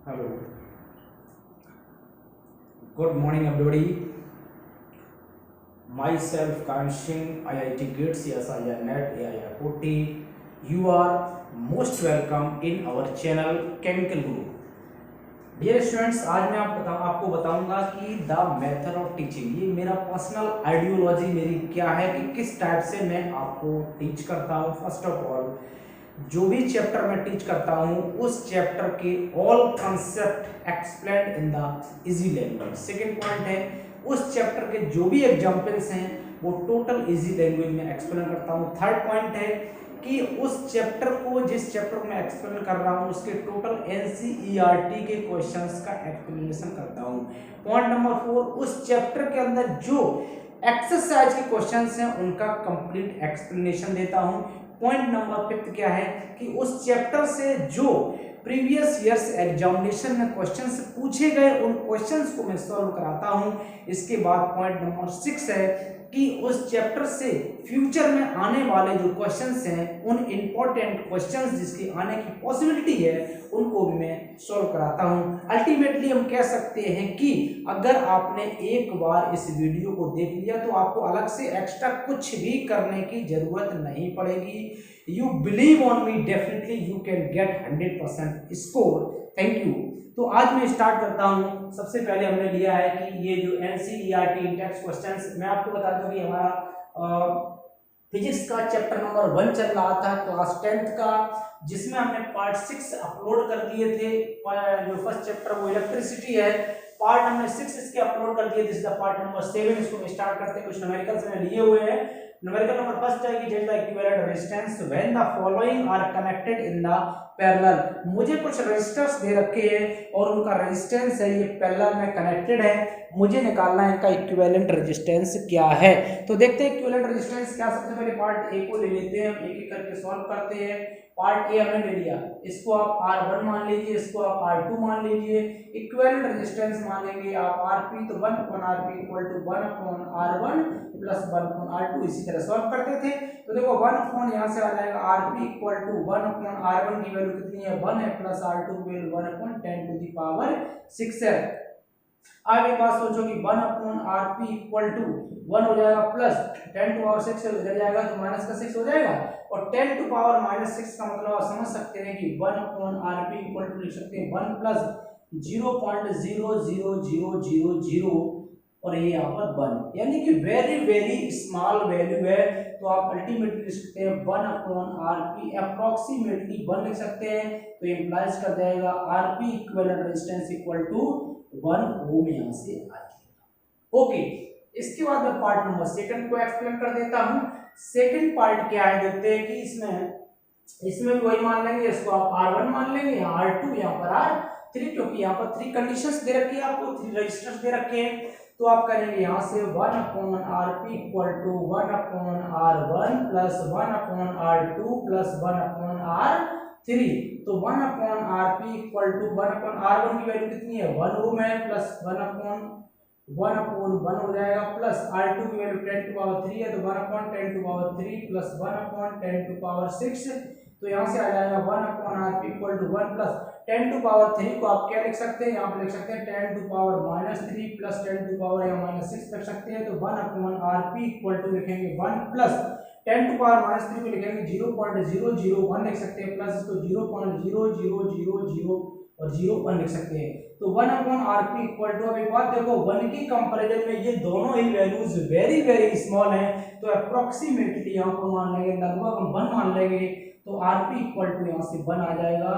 Hello. Good morning, everybody. Myself, Karan Singh, IIT GATE, CSIR NET, AIR Koti. You are most welcome in our channel Chemical Guru. Dear students, आज मैं आपको बताऊंगा कि the method of teaching, ये मेरा personal ideology मेरी क्या है कि किस टाइप से मैं आपको टीच करता हूँ। फर्स्ट ऑफ ऑल, जो भी चैप्टर मैं टीच करता हूँ उस चैप्टर के all concept explained in the easy language. Second point है, उस चैप्टर के जो भी एग्जाम्पल्स हैं वो टोटल इजी लैंग्वेज में एक्सप्लेन करता हूँ। थर्ड पॉइंट है कि उस चैप्टर को, जिस चैप्टर को मैं एक्सप्लेन कर रहा हूँ, उसके टोटल एनसीईआरटी के क्वेश्चंस का एक्सप्लेनेशन करता हूँ। पॉइंट नंबर 4, उस चैप्टर के अंदर जो एक्सरसाइज के क्वेश्चंस हैं उनका कंप्लीट एक्सप्लेनेशन देता हूँ। पॉइंट नंबर 5 क्या है कि उस चैप्टर से जो प्रीवियस ईयर्स एग्जामिनेशन में क्वेश्चंस पूछे गए उन क्वेश्चंस को मैं सॉल्व कराता हूं। इसके बाद पॉइंट नंबर 6 है कि उस चैप्टर से फ्यूचर में आने वाले जो क्वेश्चंस हैं उन इंपॉर्टेंट क्वेश्चंस जिसकी आने की पॉसिबिलिटी है उनको भी मैं सॉल्व कराता हूं। अल्टीमेटली हम कह सकते हैं कि अगर आपने एक बार इस वीडियो को देख लिया तो आपको अलग से एक्स्ट्रा कुछ भी करने की जरूरत नहीं पड़ेगी। You believe on me, definitely you can get 100% score. Thank you. तो आज मैं स्टार्ट करता हूं। सबसे पहले हमने लिया है कि ये जो एनसीईआरटी इंटेक्स क्वेश्चंस, मैं आपको बता दूं कि हमारा फिजिक्स का चैप्टर नंबर 1 चल रहा था क्लास 10th का, जिसमें हमने पार्ट 6 अपलोड कर दिए थे। जो फर्स्ट चैप्टर वो इलेक्ट्रिसिटी है, पार्ट हमने 6 इसके अपलोड कर दिए। This is the part number 7। इसको स्टार्ट करते हैं। कुछ न्यूमेरिकल्स में लिए हुए हैं। न्यूमेरिकल नंबर फर्स्ट है कि Z the equivalent resistance when the following are connected in the parallel. मुझे कुछ रेजिस्टर्स दे रखे हैं और उनका रेजिस्टेंस है ये पैरेलल में कनेक्टेड है। मुझे निकालना है इनका इक्विवेलेंट रेजिस्टेंस क्या है। तो देखते हैं इक्विवेलेंट रेजिस्टेंस क्या। सबसे पहले पार्ट ए को ले लेते हैं, हम एक एक करके सॉल्व करते हैं। पार्ट ए हमने ले लिया, इसको आप R1 मान लीजिए, इसको आप R2 मान लीजिए। इक्विवेलेंट रेजिस्टेंस मानेंगे आप Rp, तो 1/Rp equal to 1/R1 plus 1/R2। इसी तरह सॉल्व करते थे। तो देखो 1 यहाँ से आ जाएगा Rp इक्वल टू 1/R1 की वैल्यू कितनी है 1 है, प्लस R2 की वैल्यू 1/10⁶ है। अब एक बात सोचो कि 1/Rp इक्वल टू 1 हो जाएगा, प्लस 10⁻6 इधर जाएगा तो माइनस का 6 हो जाएगा, और 10⁻⁻6 का मतलब आप समझ सकते हैं कि 1/Rp इक्वल टू लिख सकते हैं 1 प्लस 0.00000 और ये यहाँ पर 1, यानी कि वेरी वेरी स्मॉल वैल्यू है। तो आप अल्टीमेटली लिख सकते हैं 1/Rp अप्रोक्सीमेटली 1 लिख सकते हैं। तो ये इंप्लाइज कर जाएगा Rp equivalent resistance equal to 1 ohm यहाँ से आ जाएगा। ओके, इसके बाद मैं पार्ट नंबर 2 को एक्सप्लेन कर देता हूँ। सेकंड पार्ट क्या है देखते हैं कि इसमें भी वही मान लेंगे, इसको आप R1 मान लेंगे, यहाँ R2, यहाँ पर R3, क्योंकि यहाँ पर 3 कंडीशंस दे रखी है आपको, 3 रजिस्टर्स दे रखे हैं। तो आप करेंगे यहाँ से 1/Rp equal to 1/R1 plus 1/R2 plus 1/R3। तो 1/Rp इक्वल टू 1/R1 की वैल्यू कितनी है 1 ओम है, प्लस 1/1 हो जाएगा, प्लस R2 की वैल्यू 10⁻3 है, तो 1/10⁻3 प्लस 1/10⁻6। तो यहाँ से आ जाएगा 1/Rp इक्वल टू 1 प्लस 10⁻3 को आप क्या लिख सकते हैं, यहाँ पे लिख सकते हैं 10⁻³ प्लस 10⁻6 लिख सकते हैं। तो 1/Rp इक्वल टू लिखेंगे 1 प्लस 10⁻³ को लिखेंगे 0.001 लिख सकते हैं, प्लस इसको 0.0000 और 0.1 लिख सकते हैं। तो 1/Rp इक्वल टू, अब एक बात देखो 1 की कंपैरिजन में ये दोनों ही वैल्यूज वेरी वेरी स्मॉल हैं, तो अप्रोक्सीमेटली यहाँ पर मान लेंगे, लगभग हम 1 मान लेंगे, तो Rp इक्वल टू यहाँ से 1 आ जाएगा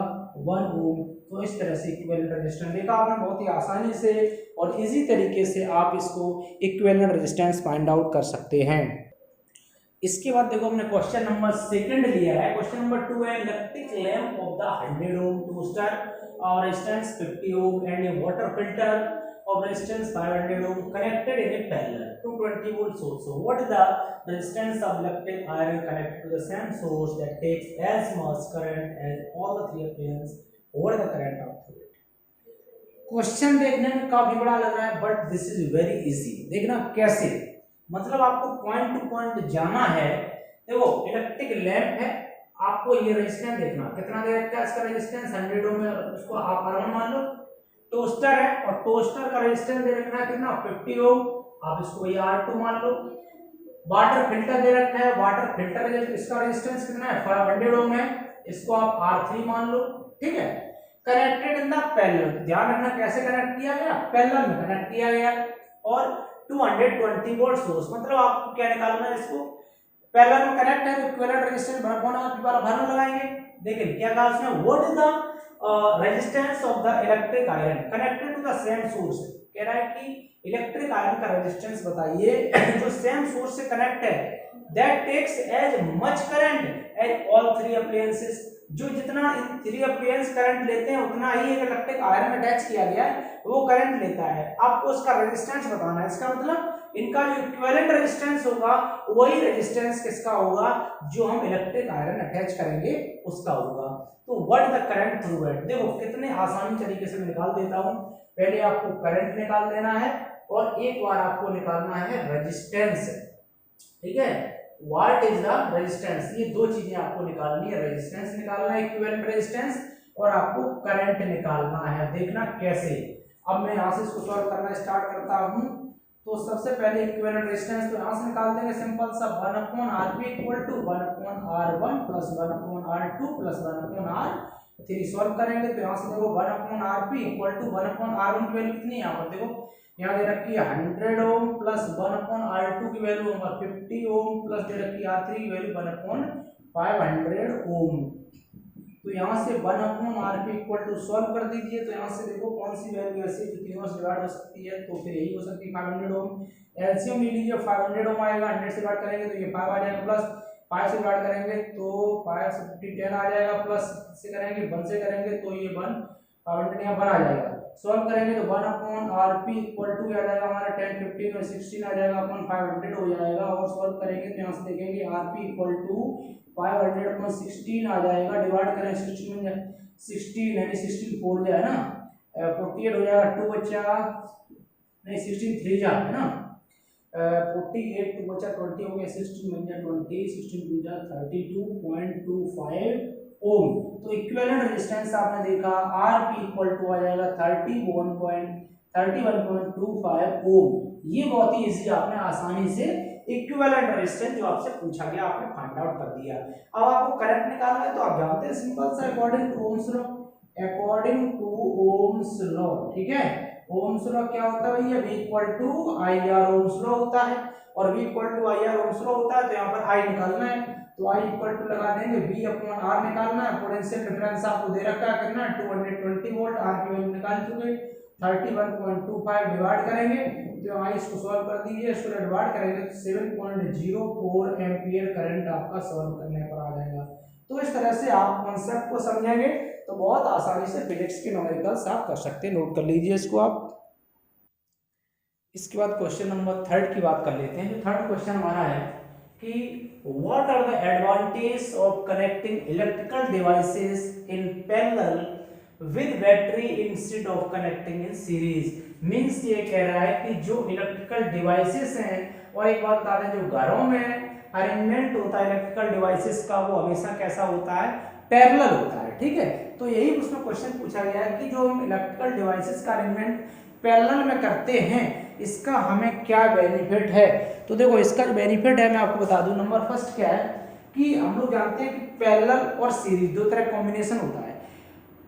1 ओम। तो इस तरह से इक्विवेलेंट रेजिस्टेंस देखा आपने, बहुत ही आसानी से और इजी तरीके से आप इसको इक्विवेलेंट रेजिस्टेंस फाइंड आउट कर सकते हैं। इसके बाद देखो हमने क्वेश्चन नंबर 2 लिया है। क्वेश्चन नंबर 2 है electric lamp of the 100 ohm toaster और resistance 50 ohm and a water filter of resistance 500 ohm connected in a parallel to 20 volt source. So what is the resistance of electric iron connected to the same source that takes as much current as all the 3 appliances over the current of 3? Question देखने में काफी बड़ा लग रहा है, but this is very easy. देखना कैसे, मतलब आपको पॉइंट टू पॉइंट जाना है। देखो इलेक्ट्रिक लैंप है, आपको ये रेजिस्टेंस देखना कितना दे रखा है, इसका रेजिस्टेंस 100 ओम है, उसको आप R1 मान लो। टोस्टर है और टोस्टर का रेजिस्टेंस दे रखा है कितना 50 ओम, आप इसको ये R2 मान लो। वाटर फिल्टर दे रखा है, वाटर फिल्टर इसका रेजिस्टेंस कितना है 500 ओम है, इसको आप R3 मान लो। ठीक है, कनेक्टेड इन द पैरेलल, ध्यान रखना कैसे कनेक्ट किया गया, पैरेलल में कनेक्ट किया गया। और 220 वोल्ट सोर्स, मतलब आपको क्या निकालना है, इसको पैरेलल में कनेक्ट है तो इक्विवेलेंट रेजिस्टेंस दोबारा फॉर्मूला लगाएंगे। देखिए क्या कहा उसने, what is the resistance of the electric iron connected to the same source, कह रहा है कि इलेक्ट्रिक आयरन का रेजिस्टेंस बताइए जो सेम सोर्स से कनेक्ट है, that takes as much current as all three appliances, जो जितना इन थ्री अप्लायंस करंट लेते हैं उतना ही एक इलेक्ट्रिक आयरन अटैच किया गया है वो करंट लेता है। आपको उसका रेजिस्टेंस बताना है, इसका मतलब इनका जो इक्विवेलेंट रेजिस्टेंस होगा वही रेजिस्टेंस किसका होगा, जो हम इलेक्ट्रिक आयरन अटैच करेंगे उसका होगा। तो what the current through it, देखो कितने आसानी तरीके से मैं निकाल देता हूं। पहले आपको करंट निकाल देना है और एक बार आपको निकालना है रेजिस्टेंस। ठीक है, व्हाट इज द रेजिस्टेंस, ये दो चीजें आपको निकालनी है, रेजिस्टेंस निकालना है इक्विवेलेंट रेजिस्टेंस, और आपको करंट निकालना है। देखना कैसे, अब मैं यहां से इसको सॉल्व करना स्टार्ट करता हूं। तो सबसे पहले इक्विवेलेंट रेजिस्टेंस तो यहां से निकाल देंगे, सिंपल सा 1/Rp equal to 1/R1 plus 1/R2 plus 1/R3 solve करेंगे तो यहां से देखो 1/Rp इक्वल टू 1/R1 की वैल्यू कितनी है, यहाँ पर देखो यहाँ दे रखी है 100 ओम प्लस 1/R2 की वैल्यू 50 ओम प्लस दे रखी है R3 की वैल्यू 1/500 ओम। तो यहाँ से 1/Rp इक्वल टू सॉल्व कर दीजिए, तो यहाँ से देखो कौन सी वैल्यू ऐसी जो तीनों से डिवाइड हो सकती है, तो फिर यही हो सकती है 500 ओम। एलसीएम ले लीजिए, 500 ओम आएगा, 100 से डिवाइड करेंगे तो ये 5 आ जाएगा, प्लस 5 से डिवाइड करेंगे तो 5 से 50 10 आ जाएगा, प्लस से करेंगे 1 से करेंगे तो ये 1 500 यहाँ 1 आ जाएगा। सॉल्व करेंगे तो 1/Rp इक्वल टू आ जाएगा हमारा 10 15 और 16 आ जाएगा अपन 500 हो जाएगा। और सॉल्व करेंगे तो यहाँ से देखेंगे Rp इक्वल टू 500 अपॉन 16 आ जाएगा, डिवाइड करें 16 में 16 यानी 16 4 है ना, 48 हो जाएगा, 2 बचा नहीं 16 3 जा है ना, 48 2 बचा 20 हो गया, 16 में 20 16 2 जा 32.25 ओम। तो इक्विवेलेंट रेजिस्टेंस आपने देखा Rp इक्वल टू आ जाएगा 31.25 ओम। ये बहुत ही इजी आपने आसानी से इक्विवेलेंट रेजिस्टेंस जो आपसे पूछा गया आपने फाइंड आउट कर दिया। अब आपको करंट निकालना है तो आप जानते हैं सिंपल सा according to Ohm's law, according to Ohm's law. ठीक है, ओम्स लॉ क्या होता है भैया, V equal to I R Ohm's law होता है, और V equal to I R Ohm's law होता है तो यहाँ पर I निकालना है, तो I इक्वल टू लगा देंगे V अपॉन R निकालना है। पोटेंशियल डिफरेंस आपको दे रखा है कितना 220 वोल्ट, R की वैल्यू निकाल चुके 31.25 डिवाइड करेंगे तो I इसको सॉल्व कर दीजिए, इसको डिवाइड करेंगे तो 7.04 एम्पियर करंट आपका सॉल्व करने पर आ जाएगा। तो इस तरह से आप कॉन्सेप्ट को समझेंगे तो बहुत आसानी से फिजिक्स के न्यूमेरिकल्स आप कर सकते हैं, नोट कर लीजिए इसको आप। इसके बाद क्वेश्चन नंबर 3 की बात कर लेते हैं। जो थर्ड क्वेश्चन हमारा है कि what are the advantage of connecting electrical devices in parallel with battery instead of connecting in series. Means ये कह रहा है कि जो इलेक्ट्रिकल डिवाइसेस हैं, और एक बात बता दें जो घरों में अरेंजमेंट होता है इलेक्ट्रिकल डिवाइसेस का वो हमेशा कैसा होता है, पैरेलल होता है। ठीक है, तो यही उसमें क्वेश्चन पूछा गया है कि जो हम इलेक्ट्रिकल डिवाइसेस का अरेंजमेंट पैरेलल में करते हैं इसका हमें क्या बेनिफिट है। तो देखो इसका जो बेनिफिट है मैं आपको बता दूं, नंबर फर्स्ट क्या है कि हम लोग जानते हैं कि पैरेलल और सीरीज दो तरह कॉम्बिनेशन होता है।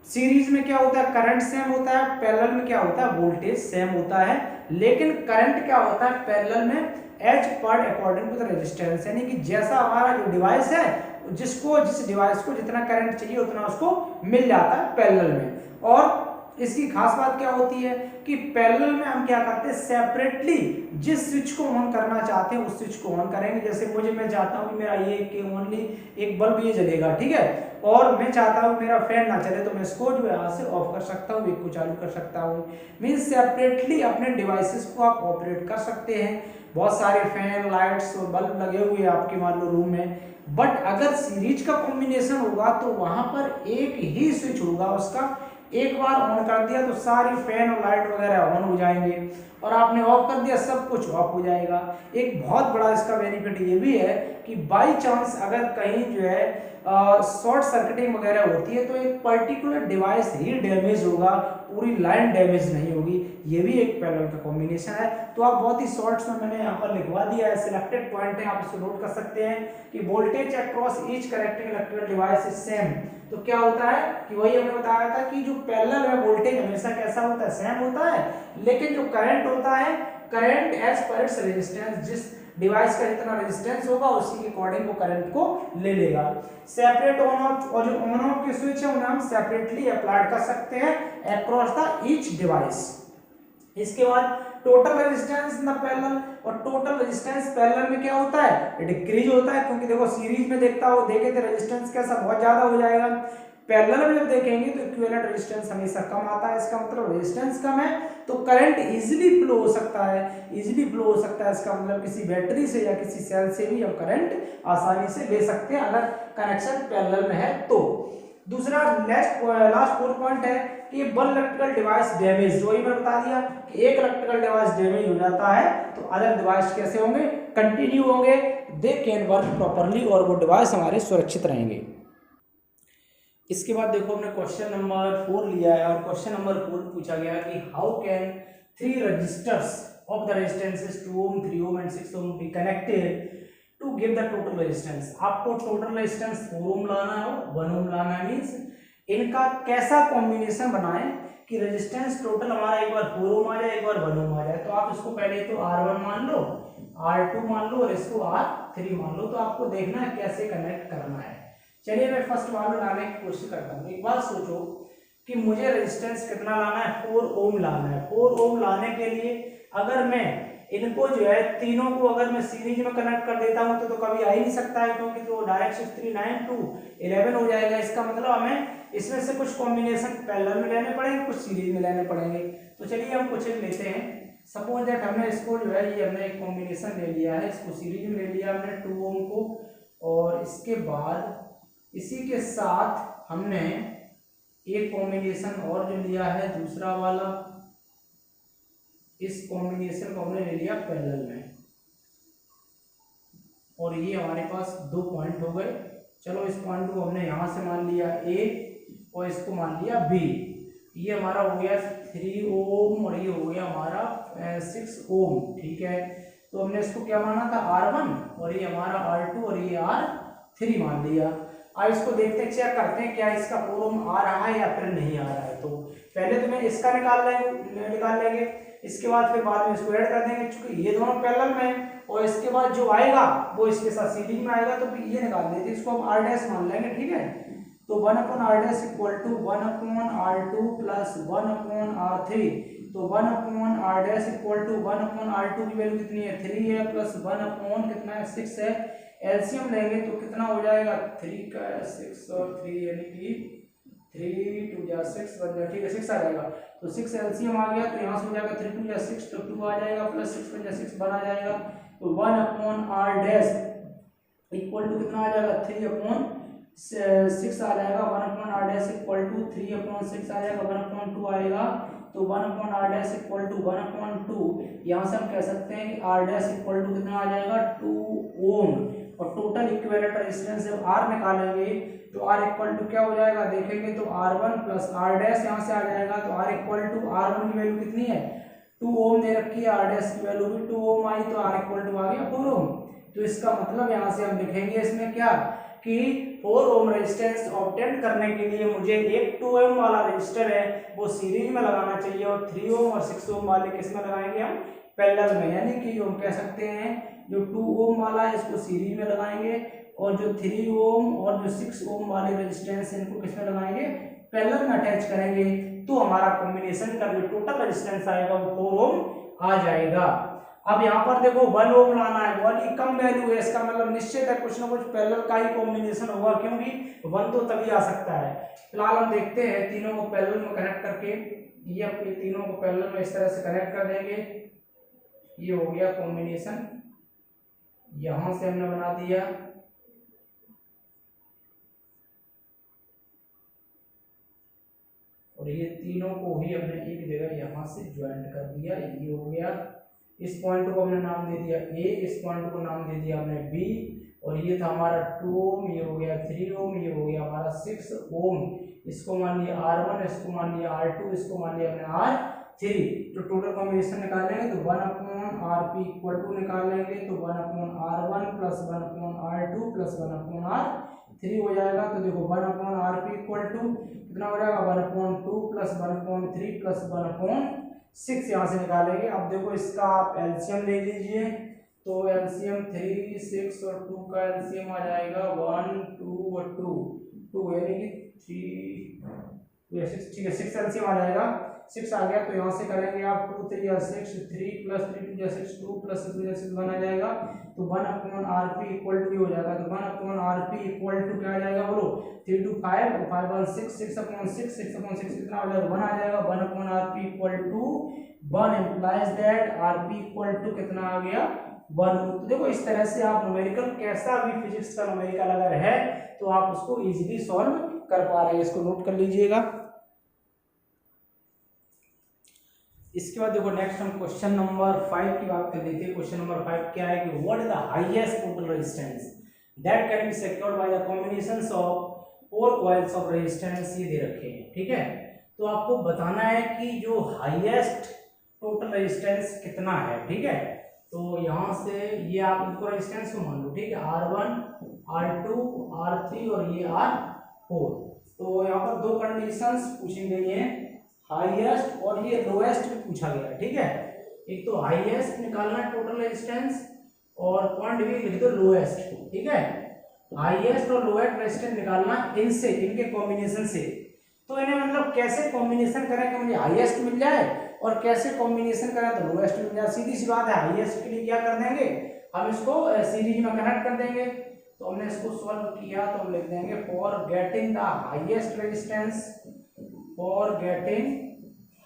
सीरीज में क्या होता है, करंट सेम होता है, पैरेलल में क्या होता है, वोल्टेज सेम होता है। लेकिन करंट क्या होता है पैरेलल में, as per according to the resistance, यानी कि जैसा हमारा जो डिवाइस है जिस डिवाइस को जितना करंट चाहिए उतना उसको मिल जाता है पैरेलल में। और इसकी खास बात क्या होती है कि पैरेलल में हम क्या करते हैं, सेपरेटली जिस स्विच को ऑन करना चाहते हैं उस स्विच को ऑन करेंगे। जैसे मैं चाहता हूं कि मेरा ये ओनली एक बल्ब ये जलेगा, ठीक है, और मैं चाहता हूं मेरा फैन ना चले तो मैं इसको जो है यहाँ से ऑफ कर सकता हूँ, एक को चालू कर सकता हूँ। मींस सेपरेटली अपने डिवाइसेस को आप ऑपरेट कर सकते हैं। बहुत सारे फैन लाइट्स और बल्ब लगे हुए हैं आपके मान लो रूम में, बट अगर सीरीज का कॉम्बिनेशन होगा तो वहां पर एक ही स्विच होगा उसका, एक बार ऑन कर दिया तो सारी फैन और लाइट वगैरह ऑन हो जाएंगे। और आपने ऑफ कर दिया, सब कुछ ऑफ हो जाएगा। एक बहुत बड़ा इसका बेनिफिट ये भी है कि बाई चांस अगर कहीं जो है शॉर्ट सर्किटिंग वगैरह होती है तो एक पर्टिकुलर डिवाइस ही डैमेज होगा, पूरी लाइन डैमेज नहीं होगी। ये भी एक पैरेलल का कॉम्बिनेशन है। तो आप बहुत ही शॉर्ट्स में मैंने यहाँ पर लिखवा दिया है, सिलेक्टेड पॉइंट है, आप इसको नोट कर सकते हैं कि voltage across each connecting electrical device is same. तो क्या होता है कि वही हमने बताया था कि जो पैरेलल में वोल्टेज हमेशा कैसा होता है, सेम होता है, लेकिन जो करंट होता है, current as per its resistance, जिस डिवाइस का जितना रेजिस्टेंस होगा उसी के अकॉर्डिंग वो करंट को ले लेगा। सेपरेट ऑन ऑफ, और जो ऑन ऑफ के स्विच है उन्हें हम सेपरेटली अप्लाई कर सकते हैं अक्रॉस द ईच डिवाइस। इसके बाद total resistance in the parallel, और टोटल रेजिस्टेंस पैरेलल में क्या होता है, डिक्रीज होता है, क्योंकि देखो सीरीज में देखे थे रेजिस्टेंस कैसा बहुत ज्यादा हो जाएगा, पैरेलल में जब देखेंगे तो इक्विवेलेंट रेजिस्टेंस हमेशा कम आता है। इसका मतलब रेजिस्टेंस कम है तो करंट इजीली फ्लो हो सकता है, इजीली फ्लो हो सकता है। इसका मतलब किसी बैटरी से या किसी सेल से भी हम करंट आसानी से ले सकते हैं अगर कनेक्शन पैरेलल में है तो। दूसरा लास्ट 4 पॉइंट है कि वन इलेक्ट्रिकल डिवाइस डैमेज, वही मैंने बता दिया कि एक इलेक्ट्रिकल डिवाइस डैमेज हो जाता है तो अदर डिवाइस कैसे होंगे, कंटिन्यू होंगे, दे कैन वर्क प्रॉपर्ली, और वो डिवाइस हमारे सुरक्षित रहेंगे। इसके बाद देखो हमने क्वेश्चन नंबर 4 लिया है, और क्वेश्चन नंबर 4 पूछा गया कि how can 3 resistors of the resistances 2 ohm 3 ohm and 6 ohm be connected to give the total resistance. आपको टोटल रेजिस्टेंस 4 ओम लाना है और 1 ओम लाना है, मींस इनका कैसा कॉम्बिनेशन बनाएं कि रेजिस्टेंस टोटल हमारा एक बार 4 ओम आ जाए, एक बार 1 ओम आ जाए। तो आप इसको पहले तो R1 मान लो, R2 मान लो और इसको R3 मान लो। तो आपको देखना है कैसे कनेक्ट करना है। चलिए मैं फर्स्ट वाला लाने की कोशिश करता हूँ। एक बात सोचो कि मुझे रेजिस्टेंस कितना लाना है, 4 ओम लाना है। 4 ओम लाने के लिए अगर मैं इनको जो है तीनों को अगर मैं सीरीज में कनेक्ट कर देता हूँ तो कभी आ ही नहीं सकता है, क्योंकि तो डायरेक्ट 6 3 9 2 11 हो जाएगा। इसका मतलब हमें इसमें से कुछ कॉम्बिनेशन पैरेलल में लेने पड़ेंगे, कुछ सीरीज में लेने पड़ेंगे। तो चलिए हम कुछ लेते हैं। सपोज दैट हमने इसको जो है ये हमने एक कॉम्बिनेशन ले लिया है, इसको सीरीज में ले लिया हमने 2 ओम को, और इसके बाद इसी के साथ हमने एक कॉम्बिनेशन और जो लिया है दूसरा वाला, इस कॉम्बिनेशन को हमने ले लिया पैरेलल में, और ये हमारे पास 2 पॉइंट हो गए। चलो इस पॉइंट को हमने यहां से मान लिया A और इसको मान लिया B। ये हमारा हो गया 3 ओम और ये हो गया हमारा 6 ओम, ठीक है। तो हमने इसको क्या माना था, R1, और ये हमारा R2 और ये R3 मान लिया। अब इसको देखते हैं, चेक करते हैं क्या इसका 4 ओम आ रहा है या फिर नहीं आ रहा है। तो पहले तो मैं इसका निकाल लेंगे, इसके बाद फिर बाद में इसको ऐड कर देंगे, क्योंकि ये दोनों पैरेलल में, और इसके बाद जो आएगा वो इसके साथ सीरीज में आएगा। तो ये निकाल देते, इसको हम R डैश मान लेंगे, ठीक है। तो 1/R dash equal to 1/R2 plus 1/R3। तो 1/R dash equal to 1/R2 की वैल्यू कितनी है, 3 है, प्लस 1/ कितना है, 6 है। एलसीएम लेंगे तो कितना हो जाएगा, 3 का 6 और 3 यानी कि 3 2 जा 6 बन जाएगा, ठीक है, 6 आ जाएगा। तो 6 एलसीएम आ गया, तो यहाँ से हो जाएगा 3 2 जा 6, तो 2 आ जाएगा, प्लस 6 बन जा 6 बना जाएगा। तो 1/R डैश इक्वल टू कितना आ जाएगा, 3/6 आ जाएगा। 1/R डैश इक्वल टू 3/6 आ जाएगा, 1/2 आएगा। तो 1/R डैश इक्वल टू 1/2, यहाँ से हम कह सकते हैं कि R डैश इक्वल टू कितना आ जाएगा, 2 ओम। और टोटल इक्विवेलेंट रेजिस्टेंस जब R निकालेंगे तो R इक्वल टू क्या हो जाएगा, देखेंगे तो R1 प्लस R डैश यहाँ से आ जाएगा। तो R इक्वल टू R1 की वैल्यू कितनी है, 2 ओम दे रखी है, R डैश की वैल्यू भी 2 ओम आई, तो R इक्वल टू आ गया 4 ओम। तो इसका मतलब यहाँ से हम लिखेंगे इसमें क्या कि 4 ओम रेजिस्टेंस ऑब्टेन करने के लिए मुझे एक 2 ओम वाला रेजिस्टर है वो सीरीज में लगाना चाहिए, और 3 ओम और 6 ओम वाले किस में लगाएंगे हम, पैरेलल में। यानी कि हम कह सकते हैं जो 2 ओम वाला है इसको सीरीज में लगाएंगे, और जो 3 ओम और जो 6 ओम वाले रेजिस्टेंस इनको किस में लगाएंगे, पैरेलल में अटैच करेंगे। तो हमारा कॉम्बिनेशन का जो टोटल रेजिस्टेंस आएगा वो 4 ओम आ जाएगा। अब यहाँ पर देखो 1 ओम लाना है, 1 की कम वैल्यू है, इसका मतलब निश्चित है कुछ ना कुछ पैरेलल का ही कॉम्बिनेशन होगा, क्योंकि 1 तो तभी आ सकता है। फिलहाल हम देखते हैं तीनों को पैरेलल में कनेक्ट करके, ये अपने तीनों को पैरेलल में इस तरह से कनेक्ट कर देंगे। ये हो गया कॉम्बिनेशन, यहां से हमने बना दिया। और ये तीनों को ही हमने एक जगह यहाँ से ज्वाइंट कर दिया। ये हो गया, इस पॉइंट को हमने नाम दे दिया ए, इस पॉइंट को नाम दे दिया हमने बी, और ये था हमारा 2 ओम, ये हो गया 3 ओम, ये हो गया हमारा 6 ओम। इसको मान लिया R1, इसको मान लिया R2, इसको मान लिया हमने R3। तो टोटल कॉम्बिनेशन निकालेंगे तो 1/Rp इक्वल टू निकालेंगे तो 1/R1 plus 1/R2 plus 1/R3 हो जाएगा। तो देखो 1/Rp इक्वल टू कितना हो जाएगा, 1/2 प्लस 1/3 प्लस 1/6 यहाँ से निकालेंगे। अब देखो इसका आप एलसीएम ले लीजिए, तो एलसीएम 3, 6 और 2 का एलसीएम आ जाएगा 1, 2 और 2 यानी कि 3, 6, ठीक है 6 एलसीएम आ जाएगा, 6 आ गया। तो यहाँ से करेंगे आप 2 3 या 6, 3 प्लस 3 2 6, 2 प्लस 2 6 1 आ जाएगा। तो 1/Rp इक्वल टू हो जाएगा। तो 1/Rp इक्वल टू क्या आ जाएगा बोलो, 3 2 5 और 5 1 6, 6/6 6/6 कितना हो जाएगा 1 आ जाएगा। 1/Rp equal to 1 implies that Rp equal to कितना आ गया 1। तो देखो इस तरह से आप न्यूमेरिकल, कैसा भी फिजिक्स का न्यूमेरिकल अगर है तो आप उसको इजीली सॉल्व कर पा रहे हैं। इसको नोट कर लीजिएगा। इसके बाद देखो नेक्स्ट हम क्वेश्चन नंबर 5 की बात कर लेते हैं। क्वेश्चन नंबर 5 क्या है कि what is the highest total resistance that can be secured by the combinations of 4 coils of resistance, ये दे रखे हैं, ठीक है। तो आपको बताना है कि जो हाईएस्ट टोटल रेजिस्टेंस कितना है, ठीक है। तो यहाँ से ये आप इसको रेजिस्टेंस को मान लो, ठीक है, R1 R2 R3 और ये R4। तो यहाँ पर दो कंडीशंस पूछी गई हैं, हाईएस्ट और ये लोएस्ट भी पूछा गया है, ठीक है। एक तो हाईएस्ट निकालना है टोटल रेजिस्टेंस और पॉइंट भी लिख दो लोएस्ट, ठीक है। हाईएस्ट और लोएस्ट रेजिस्टेंस निकालना इनसे, इनके कॉम्बिनेशन से। तो इन्हें मतलब कैसे कॉम्बिनेशन करें कि मुझे हाईएस्ट मिल जाए और कैसे कॉम्बिनेशन करें तो लोएस्ट मिल जाए। सीधी सी बात है, हाईएस्ट के लिए क्या कर देंगे हम इसको सीरीज में कनेक्ट कर देंगे। तो हमने इसको सॉल्व किया तो हम लिख देंगे for getting the highest resistance, for getting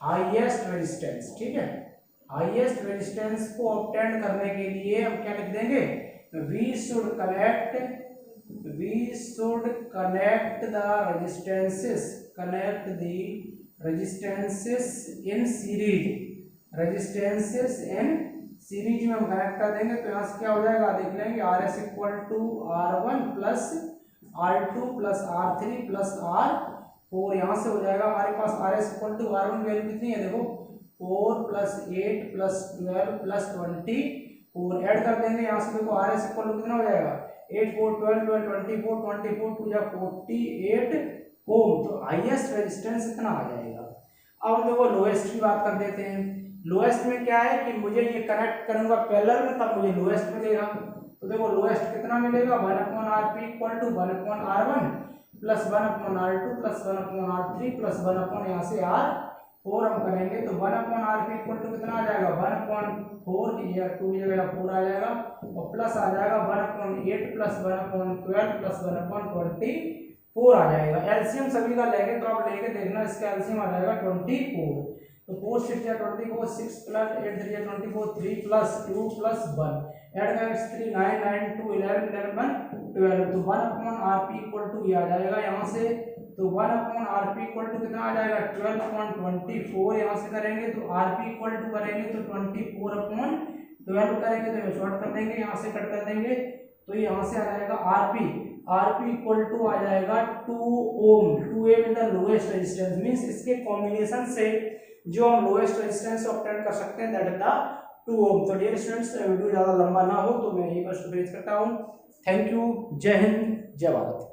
highest resistance, ठीक है। हाईएस्ट रेजिस्टेंस को ऑब्टेन करने के लिए हम क्या लिख देंगे, we should connect the resistances, connect the resistances in series, resistances in series में हम कनेक्ट कर देंगे। तो यहाँ से क्या हो जाएगा देख लेंगे, RS equal to R1 plus R2 plus R3 plus R4। यहाँ से हो जाएगा हमारे पास RS equal to R1 value कितनी है देखो 4 प्लस 8 प्लस 12 प्लस 24 ऐड कर देंगे। यहाँ से देखो RS इक्वल टू कितना हो जाएगा 8 4 12 12 24 24 2 जा 48 ओम। तो हाईएस्ट रेजिस्टेंस इतना आ जाएगा। अब देखो लोएस्ट की बात कर देते हैं। लोएस्ट में क्या है कि मुझे ये कनेक्ट करूंगा पैरेलल में तब मुझे लोएस्ट मिलेगा। तो देखो लोएस्ट कितना मिलेगा 1/Rp equal to 1/R1 plus 1/R2 plus 1/R3 plus 1 यहाँ से R4 हम करेंगे। तो 1/Rp इक्वल टू कितना आ जाएगा 1/4, या 2 की जगह 4 आ जाएगा और प्लस आ जाएगा 1/8 प्लस 1/12 प्लस 1/24 आ जाएगा। एलसीएम सभी का लेंगे तो आप लेके देखना, इसका एलसीएम आ जाएगा 24। तो 4 6 या 24, 6 प्लस 8 3 या 24, 3 प्लस 2 प्लस 1 ऐड करेंगे 3 9 9 2 11 11 1 12। तो 1/Rp इक्वल टू ये आ जाएगा यहाँ से। तो 1/Rp इक्वल टू कितना आ जाएगा 12/24। यहाँ से करेंगे तो Rp इक्वल टू करेंगे तो 24/12 करेंगे तो शॉर्ट कर देंगे, यहाँ से कट कर देंगे। तो यहाँ से आ जाएगा Rp इक्वल टू आ जाएगा 2 ohm. 2 ohm is the lowest resistance, means इसके कॉम्बिनेशन से जो हम लोएस्ट रेजिस्टेंस ऑब्टेन कर सकते हैं दैट इज द 2 ओम। तो डियर स्टूडेंट्स वीडियो ज़्यादा लंबा ना हो तो मैं यही पर स्टॉप करता हूँ। थैंक यू, जय हिंद, जय भारत।